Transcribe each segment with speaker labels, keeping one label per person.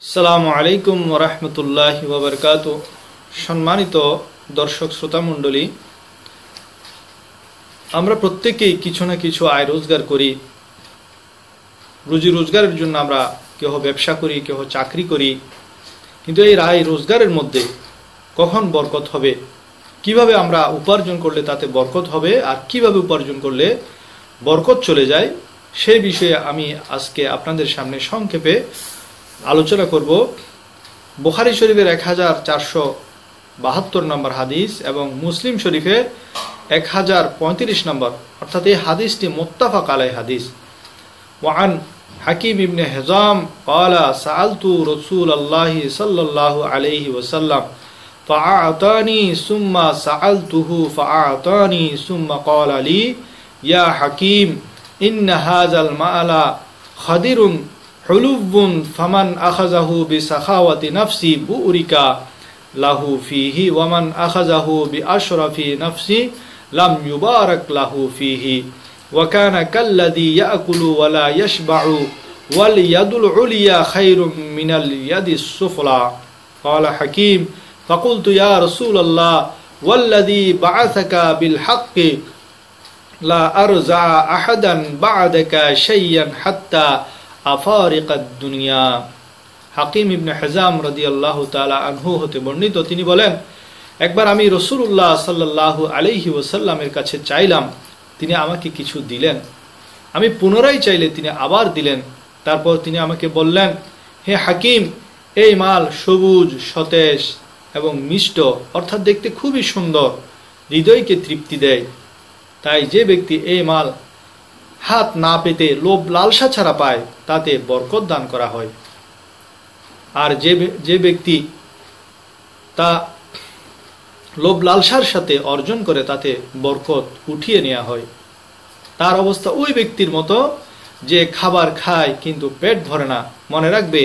Speaker 1: আসসালামু আলাইকুম ওয়া রাহমাতুল্লাহি ওয়া বারাকাতুহু। সম্মানিত দর্শক শ্রোতা মণ্ডলী, আমরা প্রত্যেকেই কিছু না কিছু আয় রোজগার করি। রুজি রোজগারের জন্য আমরা কেহ ব্যবসা করি, কেহ চাকরি করি, কিন্তু এই আয় রোজগারের মধ্যে কখন বরকত হবে, কিভাবে আমরা উপার্জন করলে তাতে বরকত হবে, আর কিভাবে উপার্জন করলে বরকত চলে যায়, সেই বিষয়ে আমি আজকে আপনাদের সামনে সংক্ষেপে আলোচনা করব। বুখারী শরীফের 1472 নম্বর হাদিস এবং মুসলিম শরীফের 1035 নম্বর, অর্থাৎ এই হাদিসটি মুত্তাফাক আলাইহি হাদিস। ওয়ান হাকিম ইবনে হিজাম قال سألت رسول الله صلى الله عليه وسلم فأعطاني ثم سألته فأعطاني ثم قال لي يا حكيم إن هذا المال خضر حلوٌ فمن أخذه بسخاوة نفسي بؤرك له فيه ومن أخذه بأشرف نفسي لم يبارك له فيه وكان كالذي يأكل ولا يشبع واليد العليا خير من اليد السفلى. قال حكيم فقلت يا رسول الله والذي بعثك بالحق لا أرزع أحدا بعدك شيئا حتى আফারিকাদ দুনিয়া। হাকিম ইবনে হিজাম রাদিয়াল্লাহু তাআলা আনহু হতে বর্ণিত, তিনি বলেন, একবার আমি রাসূলুল্লাহ সাল্লাল্লাহু আলাইহি ওয়াসাল্লামের কাছে চাইলাম, তিনি আমাকে কিছু দিলেন। আমি পুনরায় চাইলে তিনি আবার দিলেন। তারপর তিনি আমাকে বললেন, হে হাকিম, এই মাল সবুজ, সতেজ এবং মিষ্ট, অর্থাৎ দেখতে খুবই সুন্দর, হৃদয়কে তৃপ্তি দেয়। তাই যে ব্যক্তি এই মাল হাত না পেতে লোভ লালসা ছাড়া পায়, তাতে বরকত দান করা হয়। আর যে ব্যক্তি তা লোভ লালসার সাথে অর্জন করে, তাতে বরকত উঠিয়ে নেওয়া হয়। তার অবস্থা ওই ব্যক্তির মতো যে খাবার খায় কিন্তু পেট ভরে না। মনে রাখবে,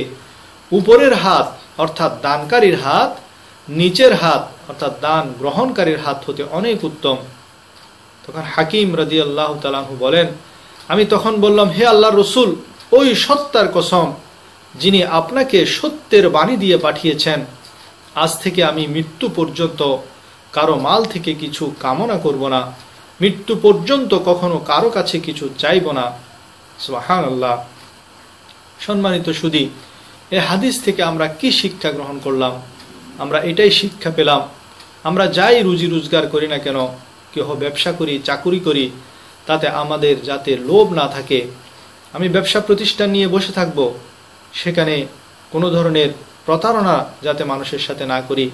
Speaker 1: উপরের হাত অর্থাৎ দানকারীর হাত নিচের হাত অর্থাৎ দান গ্রহণকারীর হাত হতে অনেক উত্তম। তখন হাকিম রাদিয়াল্লাহু তাআলা আনহু বলেন, আমি তখন বললাম, হে আল্লাহর রাসূল, ওই সত্তার কসম যিনি আপনাকে সত্যের বাণী দিয়ে পাঠিয়েছেন, আজ থেকে আমি মৃত্যু পর্যন্ত কারো মাল থেকে কিছু কামনা করব না, মৃত্যু পর্যন্ত কখনো কারো কাছে কিছু চাইব না। সুবহানাল্লাহ। সম্মানিত সুধী, এই হাদিস থেকে আমরা কি শিক্ষা গ্রহণ করলাম? আমরা এটাই শিক্ষা পেলাম, আমরা যাই রুজি রোজগার করি না কেন, কেহ ব্যবসা করি, চাকুরি করি, তাতে আমাদের যাতে লোভ না থাকে। আমি ব্যবসা প্রতিষ্ঠান নিয়ে বসে থাকব, সেখানে কোনো ধরনের প্রতারণা যাতে মানুষের সাথে না করি,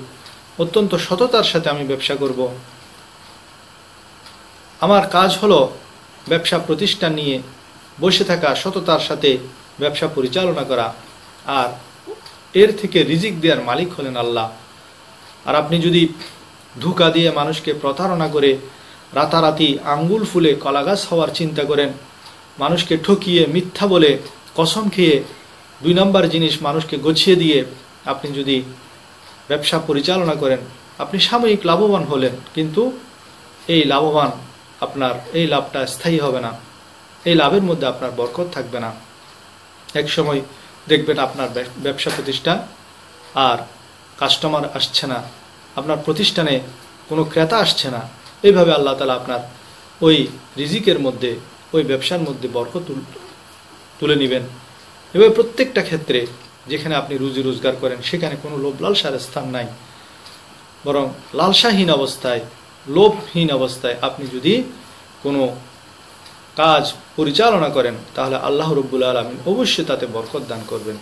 Speaker 1: অত্যন্ত সততার সাথে আমি ব্যবসা করব। আমার কাজ হলো ব্যবসা প্রতিষ্ঠান নিয়ে বসে থাকা, সততার সাথে ব্যবসা পরিচালনা করা, আর এর থেকে রিজিক দেওয়ার মালিক হলেন আল্লাহ। আর আপনি যদি ধোঁকা দিয়ে মানুষকে প্রতারণা করে রাতারাতি আঙ্গুল ফুলে কলাগাছ হওয়ার চিন্তা করেন, মানুষকে ঠকিয়ে মিথ্যা বলে কসম খেয়ে 2 নম্বর জিনিস মানুষকে গছিয়ে দিয়ে আপনি যদি ব্যবসা পরিচালনা করেন, আপনি সাময়িক লাভবান হলেন, কিন্তু এই লাভটা স্থায়ী হবে না, এই লাভের মধ্যে আপনার বরকত থাকবে না। এক সময় দেখবেন আপনার ব্যবসা প্রতিষ্ঠান আর কাস্টমার আসছে না, আপনার প্রতিষ্ঠানে কোনো ক্রেতা আসছে না। এইভাবে আল্লাহ তাআলা আপনার ওই রিজিকের মধ্যে, ওই ব্যবসার মধ্যে বরকত তুলে নেবেন। এভাবে প্রত্যেকটা ক্ষেত্রে যেখানে আপনি রুজি রোজগার করেন, সেখানে কোনো লোভ লালসার স্থান নাই, বরং লালসাহীন অবস্থায়, লোভহীন অবস্থায় আপনি যদি কোনো কাজ পরিচালনা করেন, তাহলে আল্লাহ রাব্বুল আলামিন অবশ্যই তাতে বরকত দান করবেন।